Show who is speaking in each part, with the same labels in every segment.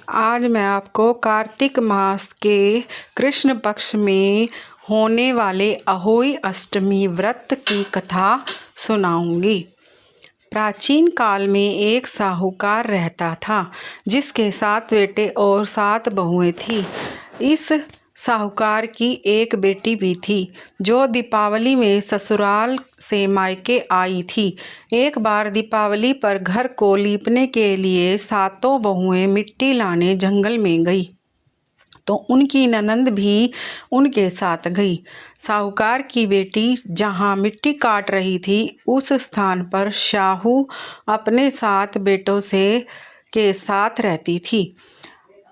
Speaker 1: आज मैं आपको कार्तिक मास के कृष्ण पक्ष में होने वाले अहोई अष्टमी व्रत की कथा सुनाऊंगी। प्राचीन काल में एक साहूकार रहता था जिसके 7 बेटे और 7 बहुएं थीं। इस साहूकार की एक बेटी भी थी जो दीपावली में ससुराल से मायके आई थी। एक बार दीपावली पर घर को लीपने के लिए 7 बहुएं मिट्टी लाने जंगल में गई तो उनकी ननंद भी उनके साथ गई। साहूकार की बेटी जहाँ मिट्टी काट रही थी उस स्थान पर शाहू अपने 7 बेटों के साथ रहती थी।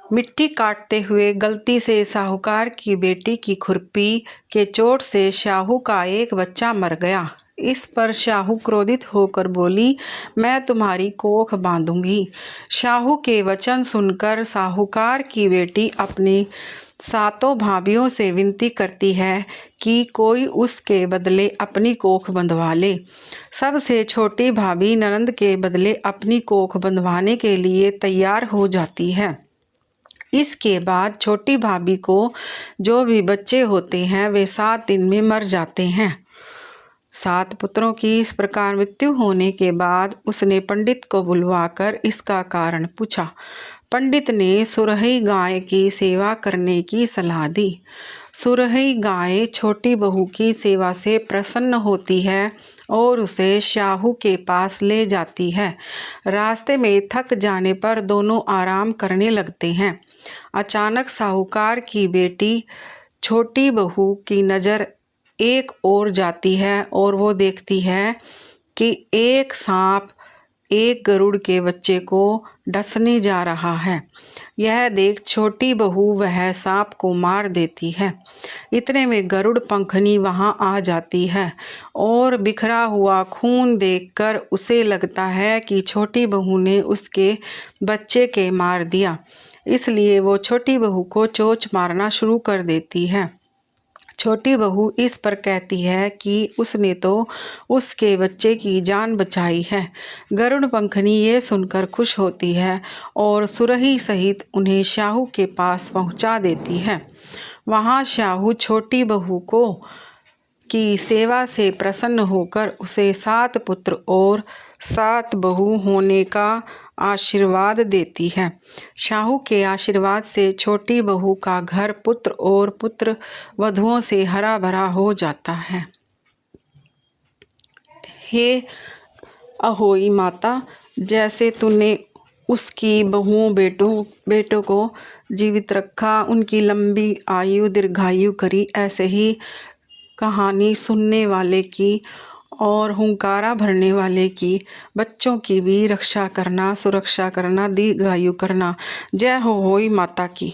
Speaker 1: मिट्टी काटते हुए गलती से साहूकार की बेटी की खुरपी के चोट से शाहू का एक बच्चा मर गया। इस पर शाहू क्रोधित होकर बोली, मैं तुम्हारी कोख बांधूंगी। शाहू के वचन सुनकर साहूकार की बेटी अपनी 7 भाभियों से विनती करती है कि कोई उसके बदले अपनी कोख बंधवा ले। सबसे छोटी भाभी ननंद के बदले अपनी कोख बंधवाने के लिए तैयार हो जाती है। इसके बाद छोटी भाभी को जो भी बच्चे होते हैं वे 7 दिन में मर जाते हैं। 7 पुत्रों की इस प्रकार मृत्यु होने के बाद उसने पंडित को बुलवाकर इसका कारण पूछा। पंडित ने सुरही गाय की सेवा करने की सलाह दी। सुरही गाय छोटी बहू की सेवा से प्रसन्न होती है और उसे शाहू के पास ले जाती है। रास्ते में थक जाने पर दोनों आराम करने लगते हैं। अचानक साहूकार की बेटी छोटी बहू की नज़र एक ओर जाती है और वो देखती है कि एक सांप एक गरुड़ के बच्चे को डसने जा रहा है। यह देख छोटी बहू वह सांप को मार देती है। इतने में गरुड़ पंखनी वहां आ जाती है और बिखरा हुआ खून देखकर उसे लगता है कि छोटी बहू ने उसके बच्चे के मार दिया, इसलिए वो छोटी बहू को चोंच मारना शुरू कर देती है। छोटी बहू इस पर कहती है कि उसने तो उसके बच्चे की जान बचाई है। गरुड़ पंखनी ये सुनकर खुश होती है और सुरही सहित उन्हें शाहू के पास पहुंचा देती है। वहां शाहू छोटी बहू की सेवा से प्रसन्न होकर उसे 7 पुत्र और 7 बहू होने का आशीर्वाद देती है। शाहू के आशीर्वाद से छोटी बहू का घर पुत्र और पुत्र वधुओं से हरा भरा हो जाता है। हे अहोई माता, जैसे तूने उसकी बहुओं बेटों को जीवित रखा, उनकी लंबी आयु दीर्घायु करी, ऐसे ही कहानी सुनने वाले की और हुंकारा भरने वाले की बच्चों की भी रक्षा करना, सुरक्षा करना, दीर्घायु करना। जय हो होई माता की।